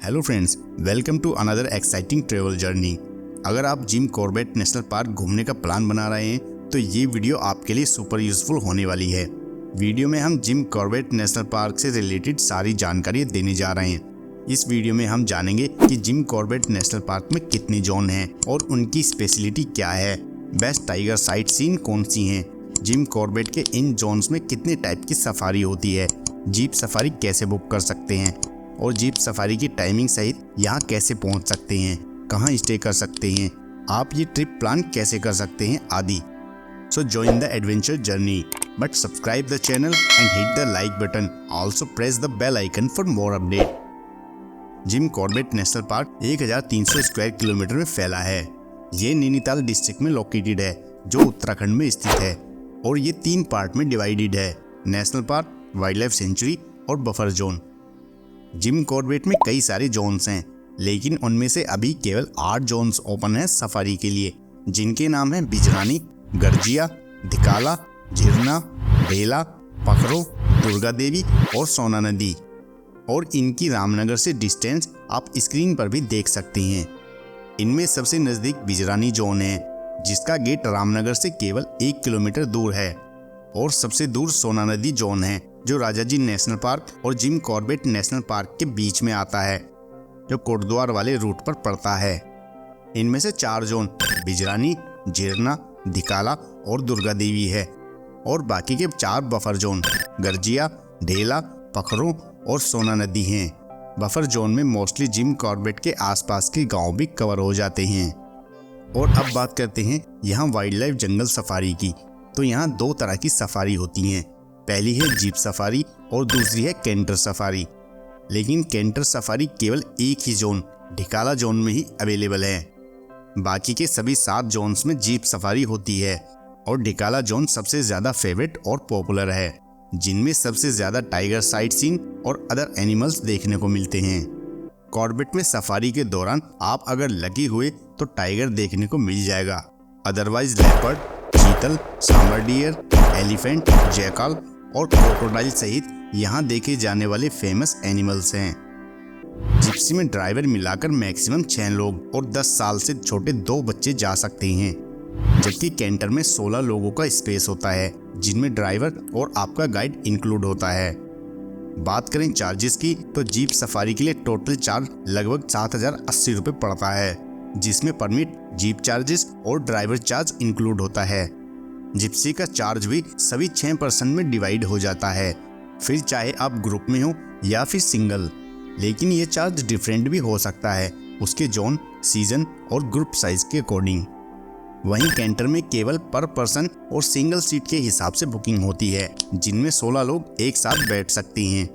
Hello friends, welcome to another exciting travel journey. अगर आप gym Corbett National park घूमने का प्लान बना रहे हैं तो ये वीडियो आपके लिए सुपर यूजफुल होने वाली है। वीडियो में हम जिम कॉर्बेट नेशनल पार्क से रिलेटेड सारी जानकारी देने जा रहे हैं। इस वीडियो में हम जानेंगे कि जिम कॉर्बेट नेशनल पार्क में कितने जोन हैं और उनकी स्पेशलिटी क्या है, बेस्ट टाइगर साइट सीन कौन सी हैं, जिम कॉर्बेट के इन जोन्स में कितने टाइप की सफारी होती है, जीप सफारी कैसे बुक कर सकते हैं और जीप सफारी की टाइमिंग सहित यहाँ कैसे पहुँच सकते हैं, कहाँ स्टे कर सकते हैं, आप ये ट्रिप प्लान कैसे कर सकते हैं आदि। So join the adventure journey, but subscribe the channel and hit the like button, also press the bell icon for more update. Jim Corbett National Park 1300 square kilometre में फैला है। ये नैनीताल डिस्ट्रिक्ट में लोकेटेड है जो उत्तराखंड में स्थित है और ये 3 पार्ट में डिवाइडेड है, national park, wild life sanctuary और बफर जोन। जिम कॉर्बेट में कई सारे जोन्स हैं, लेकिन उनमें से अभी केवल 8 जोन्स ओपन हैं सफारी के लिए, जिनके नाम हैं बिजरानी, गर्जिया, धिकाला, झिरना, ढेला, पखरो, दुर्गा देवी और सोना नदी। और इनकी रामनगर से डिस्टेंस आप स्क्रीन पर भी देख सकते हैं। इनमें सबसे नज़दीक बिजरानी जोन है, जिसका गेट रामनगर से केवल 1 किलोमीटर दूर है, और सबसे दूर सोना नदी जोन है जो राजाजी नेशनल पार्क और जिम कॉर्बेट नेशनल पार्क के बीच में आता है, जो कोटद्वार वाले रूट पर पड़ता है। इनमें से 4 जोन बिजरानी, झिरना, धिकाला और दुर्गा देवी है, और बाकी के 4 बफर जोन गर्जिया, ढेला, पखरो और सोना नदी हैं। बफर जोन में मोस्टली जिम कॉर्बेट के आसपास के गांव भी कवर हो जाते हैं। और अब बात करते हैं यहाँ वाइल्ड लाइफ जंगल सफारी की। तो यहाँ 2 तरह की सफारी होती हैं, पहली है जीप सफारी और दूसरी है कैंटर सफारी। लेकिन कैंटर सफारी केवल एक ही जोन ढिकाला जोन में ही अवेलेबल है। बाकी के सभी 7 जोन्स में जीप सफारी होती है और ढिकाला जोन सबसे ज़्यादा फेवरेट और पॉपुलर है, जिनमें सबसे ज़्यादा टाइगर साइट सीन और अदर एनिमल्स देखने को मिलते हैं। कॉर्बेट में सफारी के दौरान आप अगर लकी हुए तो टाइगर देखने को मिल जाएगा, अदरवाइज लेपर्ड, चीतल, सांबर डियर, एलिफेंट, जैकाल और क्रोकोडाइल सहित यहाँ देखे जाने वाले फेमस एनिमल्स हैं। जिप्सी में ड्राइवर मिलाकर मैक्सिमम 6 लोग और 10 साल से छोटे 2 बच्चे जा सकते हैं, जबकि कैंटर में 16 लोगों का स्पेस होता है, जिनमें ड्राइवर और आपका गाइड इंक्लूड होता है। बात करें चार्जेस की तो जीप सफारी के लिए टोटल चार्ज लगभग 7080 रुपये पड़ता है, जिसमें परमिट, जीप चार्जेस और ड्राइवर चार्ज इंक्लूड होता है। जिप्सी का चार्ज भी सभी 6% में डिवाइड हो जाता है, फिर चाहे आप ग्रुप में हो या फिर सिंगल, लेकिन ये चार्ज डिफरेंट भी हो सकता है उसके जोन, सीजन और ग्रुप साइज के अकॉर्डिंग। वहीं कैंटर में केवल पर पर्सन और सिंगल सीट के हिसाब से बुकिंग होती है, जिनमें 16 लोग एक साथ बैठ सकते हैं,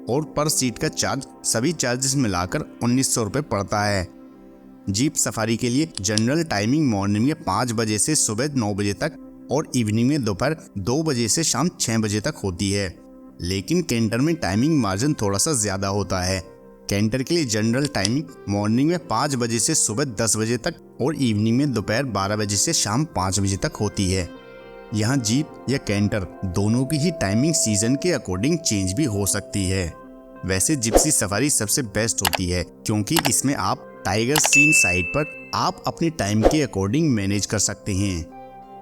और पर सीट का चार्ज सभी चार्जेस मिलाकर 1900 रुपये पड़ता है। जीप सफारी के लिए जनरल टाइमिंग मॉर्निंग में 5 बजे से सुबह 9 बजे तक और इवनिंग में दोपहर 2 बजे से शाम 6 बजे तक होती है, लेकिन कैंटर में टाइमिंग मार्जिन थोड़ा सा ज़्यादा होता है। कैंटर के लिए जनरल टाइमिंग मॉर्निंग में 5 बजे से सुबह 10 बजे तक और इवनिंग में दोपहर 12 बजे से शाम 5 बजे तक होती है। यहाँ जीप या कैंटर दोनों की ही टाइमिंग सीजन के अकॉर्डिंग चेंज भी हो सकती है। वैसे जिप्सी सफारी सबसे बेस्ट होती है, क्योंकि इसमें आप टाइगर सीन साइट पर आप अपने टाइम के अकॉर्डिंग मैनेज कर सकते हैं।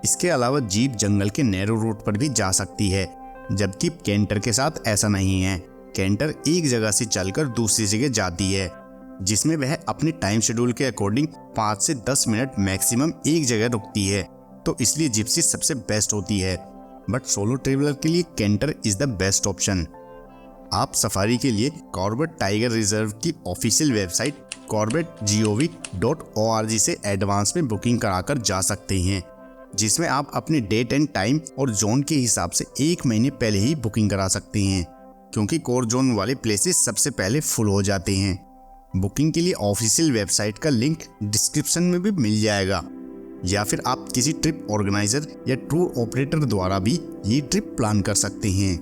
इसके अलावा जीप जंगल के नैरो रूट पर भी जा सकती है, जबकि कैंटर के साथ ऐसा नहीं है। कैंटर एक जगह से चलकर दूसरी जगह जाती है, जिसमें वह अपने टाइम शेड्यूल के अकॉर्डिंग 5 से 10 मिनट मैक्सिमम एक जगह रुकती है, तो इसलिए जिप्सी सबसे बेस्ट होती है। बट सोलो ट्रेवलर के लिए canter is the best option. आप सफारी के लिए कॉर्बेट टाइगर रिजर्व की ऑफिशियल वेबसाइट corbett.gov.org से एडवांस में बुकिंग कराकर जा सकते हैं, जिसमें आप अपने डेट एंड टाइम और जोन के हिसाब से 1 महीने पहले ही बुकिंग करा सकते हैं, क्योंकि कोर जोन वाले प्लेसेस सबसे पहले फुल हो जाते हैं। बुकिंग के लिए ऑफिशियल वेबसाइट का लिंक डिस्क्रिप्शन में भी मिल जाएगा, या फिर आप किसी ट्रिप ऑर्गेनाइजर या टूर ऑपरेटर द्वारा भी ये ट्रिप प्लान कर सकते हैं।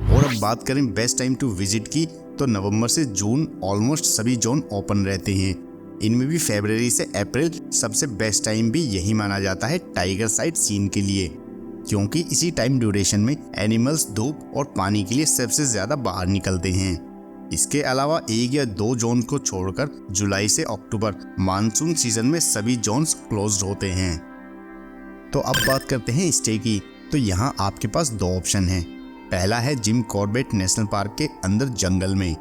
और अब बात करें बेस्ट टाइम टू विजिट की, तो नवंबर से जून ऑलमोस्ट सभी जोन ओपन रहते हैं। इनमें भी फरवरी से अप्रैल सबसे बेस्ट टाइम भी यही माना जाता है टाइगर साइट सीन के लिए, क्योंकि इसी टाइम ड्यूरेशन में एनिमल्स धूप और पानी के लिए सबसे ज़्यादा बाहर निकलते हैं। इसके अलावा 1 या 2 जोन को छोड़कर जुलाई से अक्टूबर मानसून सीजन में सभी जोन्स क्लोज्ड होते हैं। तो अब बात करते हैं स्टे की। तो यहाँ आपके पास 2 ऑप्शन हैं। पहला है जिम कॉर्बेट नेशनल पार्क के अंदर जंगल में।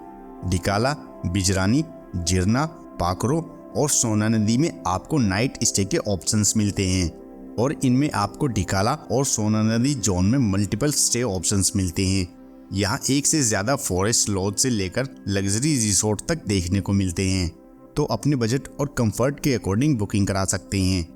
डिकाला, बिजरानी, जिरना, पाकरो और सोना नदी में आपको नाइट स्टे के ऑप्शंस मिलते हैं और इनमें आपको डिकाला और सोना नदी जोन में मल्टीपल स्टे ऑप्शंस मिलते हैं। यहाँ 1 से ज़्यादा फॉरेस्ट लॉज से लेकर लग्जरी रिसोर्ट तक देखने को मिलते हैं। तो अपने बजट और कंफर्ट के अकॉर्डिंग बुकिंग करा सकते हैं।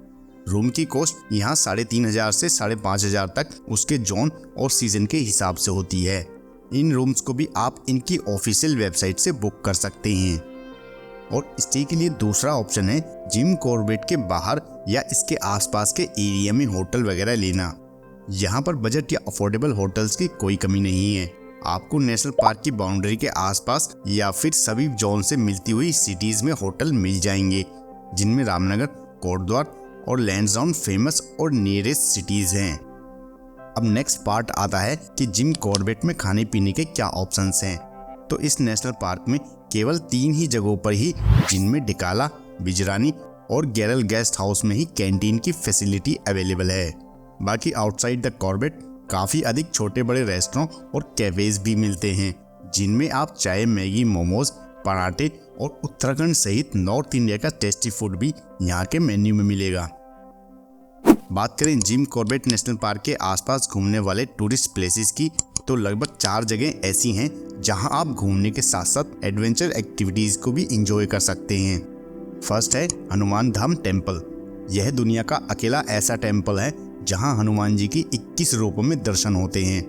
रूम की कॉस्ट यहाँ 3,500 से 5,500 तक उसके जोन और सीजन के हिसाब से होती है। इन रूम्स को भी आप इनकी ऑफिशियल वेबसाइट से बुक कर सकते हैं। और स्टे के लिए दूसरा ऑप्शन है जिम कॉर्बेट के बाहर या इसके आसपास के एरिया में होटल वगैरह लेना। यहाँ पर बजट या अफोर्डेबल होटल्स की कोई कमी नहीं है। आपको नेशनल पार्क की बाउंड्री के आसपास या फिर सभी जोन से मिलती हुई सिटीज में होटल मिल जाएंगे, जिनमें रामनगर, कोटद्वार और लैंसडाउन फेमस और नियरेस्ट सिटीज हैं। अब नेक्स्ट पार्ट आता है कि जिम कॉर्बेट में खाने पीने के क्या ऑप्शंस हैं। तो इस नेशनल पार्क में केवल 3 ही जगहों पर ही, जिनमें डिकाला, बिजरानी और गैरल गेस्ट हाउस में ही कैंटीन की फैसिलिटी अवेलेबल है। बाकी आउटसाइड द कॉर्बेट काफ़ी अधिक छोटे बड़े रेस्टोरेंट और कैफेज भी मिलते हैं, जिनमें आप चाय, मैगी, मोमोज, पराठे और उत्तराखंड सहित नॉर्थ इंडिया का टेस्टी फूड भी यहाँ के मेन्यू में मिलेगा। बात करें जिम कॉर्बेट नेशनल पार्क के आसपास घूमने वाले टूरिस्ट प्लेसेस की, तो लगभग 4 जगह ऐसी हैं जहां आप घूमने के साथ साथ एडवेंचर एक्टिविटीज को भी एंजॉय कर सकते हैं। फर्स्ट है हनुमान धाम टेम्पल। यह दुनिया का अकेला ऐसा टेम्पल है जहां हनुमान जी की 21 रूपों में दर्शन होते हैं।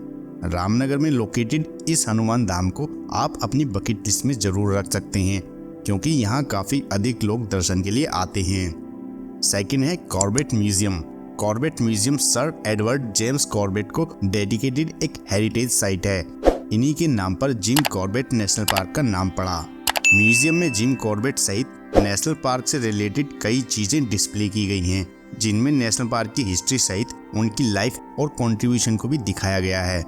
रामनगर में लोकेटेड इस हनुमान धाम को आप अपनी बकेट लिस्ट में जरूर रख सकते हैं, क्योंकि यहाँ काफ़ी अधिक लोग दर्शन के लिए आते हैं। सेकंड है Corbett museum. Corbett museum sir Edward James Corbett को डेडिकेटेड एक हेरिटेज साइट है। इन्हीं के नाम पर जिम कॉर्बेट नेशनल पार्क का नाम पड़ा। म्यूजियम में जिम कॉर्बेट सहित नेशनल पार्क से रिलेटेड कई चीजें डिस्प्ले की गई हैं, जिनमें नेशनल पार्क की हिस्ट्री सहित उनकी लाइफ और कंट्रीब्यूशन को भी दिखाया गया है।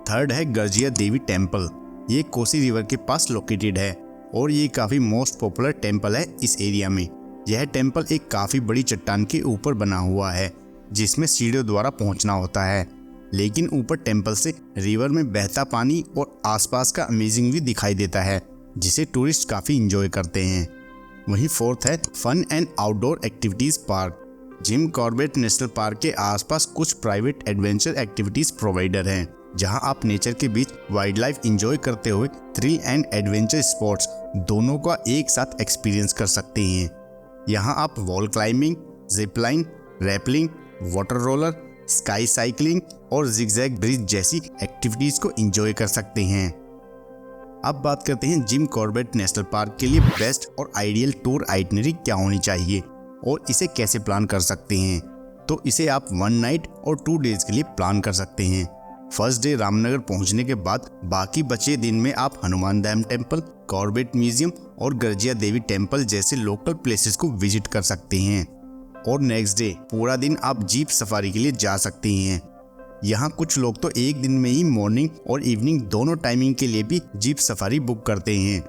थर्ड है गर्जिया देवी टेम्पल। ये कोसी रिवर के पास लोकेटेड है और ये काफ़ी मोस्ट पॉपुलर टेम्पल है इस एरिया में। यह टेम्पल एक काफ़ी बड़ी चट्टान के ऊपर बना हुआ है, जिसमें सीढ़ियों द्वारा पहुंचना होता है, लेकिन ऊपर टेम्पल से रिवर में बहता पानी और आसपास का अमेजिंग व्यू दिखाई देता है, जिसे टूरिस्ट काफ़ी इंजॉय करते हैं। वहीं फोर्थ है fun and outdoor activities park. Jim Corbett National Park के आसपास कुछ प्राइवेट एडवेंचर एक्टिविटीज़ प्रोवाइडर हैं, जहां आप नेचर के बीच वाइल्ड लाइफ इंजॉय करते हुए थ्रिल एंड एडवेंचर स्पोर्ट्स दोनों का एक साथ एक्सपीरियंस कर सकते हैं। यहां आप wall climbing, zip line, rappelling, water roller, sky cycling और जिगजैग ब्रिज जैसी एक्टिविटीज को एंजॉय कर सकते हैं। अब बात करते हैं जिम कॉर्बेट नेशनल पार्क के लिए बेस्ट और आइडियल टूर आइटनरी क्या होनी चाहिए और इसे कैसे प्लान कर सकते हैं। तो इसे आप 1 नाइट और 2 डेज के लिए प्लान कर सकते हैं। फर्स्ट डे रामनगर पहुंचने के बाद बाकी बचे दिन में आप हनुमान धाम टेम्पल, कॉर्बेट म्यूजियम और गर्जिया देवी टेम्पल जैसे लोकल प्लेसेस को विजिट कर सकते हैं। और नेक्स्ट डे पूरा दिन आप जीप सफारी के लिए जा सकते हैं। यहाँ कुछ लोग तो एक दिन में ही मॉर्निंग और इवनिंग दोनों टाइमिंग के लिए भी जीप सफारी बुक करते हैं।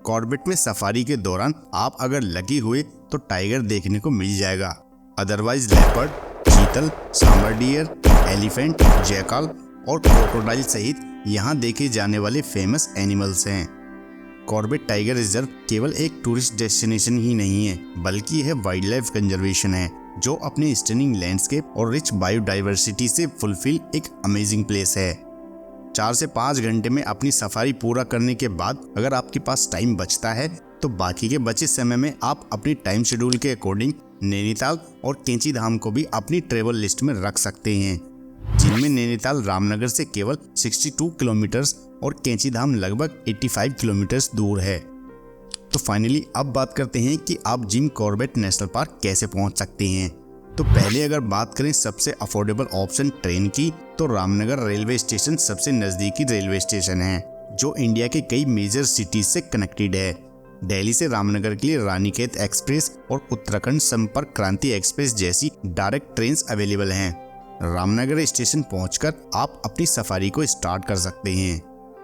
कॉर्बेट में सफारी के दौरान आप अगर लकी हुए तो टाइगर देखने को मिल जाएगा, अदरवाइज लेपर्ड, चीतल, सांबर डियर, एलिफेंट, जैकाल और क्रोकोडाइल सहित यहाँ देखे जाने वाले फेमस एनिमल्स हैं। कॉर्बेट टाइगर रिजर्व केवल एक टूरिस्ट डेस्टिनेशन ही नहीं है, बल्कि यह वाइल्ड लाइफ कंजर्वेशन है, जो अपने स्टनिंग लैंडस्केप और रिच बायोडाइवर्सिटी से फुलफिल एक अमेजिंग प्लेस है। 4 से 5 घंटे में अपनी सफारी पूरा करने के बाद अगर आपके पास टाइम बचता है तो बाकी के बचे समय में आप अपनी टाइम शेड्यूल के अकॉर्डिंग नैनीताल और कैंची धाम को भी अपनी ट्रेवल लिस्ट में रख सकते हैं, जिनमें नैनीताल रामनगर से केवल 62 किलोमीटर्स और कैंची धाम लगभग 85 किलोमीटर्स दूर है। तो फाइनली अब बात करते हैं कि आप जिम कॉर्बेट नेशनल पार्क कैसे पहुंच सकते हैं। तो पहले अगर बात करें सबसे अफोर्डेबल ऑप्शन ट्रेन की, तो रामनगर रेलवे स्टेशन सबसे नज़दीकी रेलवे स्टेशन है, जो इंडिया के कई मेजर सिटीज से कनेक्टेड है। दिल्ली से रामनगर के लिए रानीखेत एक्सप्रेस और उत्तराखंड संपर्क क्रांति एक्सप्रेस जैसी डायरेक्ट ट्रेन अवेलेबल हैं। रामनगर स्टेशन पहुंचकर आप अपनी सफारी को स्टार्ट कर सकते हैं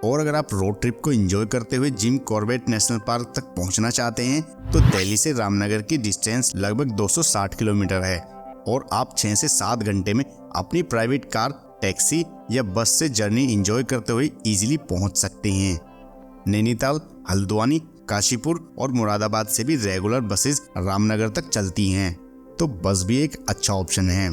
और अगर आप रोड ट्रिप को एंजॉय करते हुए जिम कॉर्बेट नेशनल पार्क तक पहुंचना चाहते हैं तो दिल्ली से रामनगर की डिस्टेंस लगभग 260 किलोमीटर है और आप 6 से 7 घंटे में अपनी प्राइवेट कार, टैक्सी या बस से जर्नी एंजॉय करते हुए इजीली पहुंच सकते हैं। नैनीताल, हल्द्वानी, काशीपुर और मुरादाबाद से भी रेगुलर बसेस रामनगर तक चलती हैं, तो बस भी एक अच्छा ऑप्शन है।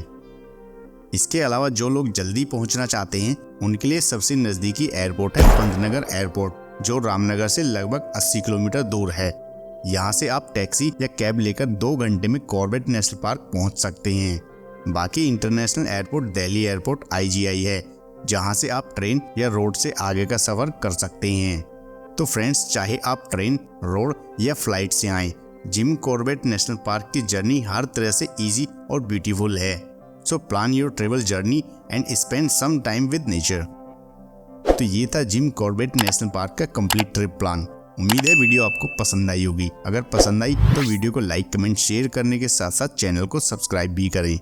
इसके अलावा जो लोग जल्दी पहुंचना चाहते हैं उनके लिए सबसे नज़दीकी एयरपोर्ट है पंतनगर एयरपोर्ट, जो रामनगर से लगभग 80 किलोमीटर दूर है। यहाँ से आप टैक्सी या कैब लेकर 2 घंटे में कॉर्बेट नेशनल पार्क पहुंच सकते हैं। बाकी international airport Delhi airport IGI है, जहाँ से आप ट्रेन या रोड से आगे का सफ़र कर सकते हैं। तो फ्रेंड्स, चाहे आप ट्रेन, रोड या फ्लाइट से आएँ, जिम कॉर्बेट नेशनल पार्क की जर्नी हर तरह से ईजी और ब्यूटीफुल है। So plan your travel journey and spend some time with nature. तो ये था जिम कॉर्बेट नेशनल पार्क का कंप्लीट ट्रिप प्लान। उम्मीद है वीडियो आपको पसंद आई होगी। अगर पसंद आई तो वीडियो को लाइक, कमेंट, शेयर करने के साथ साथ चैनल को सब्सक्राइब भी करें।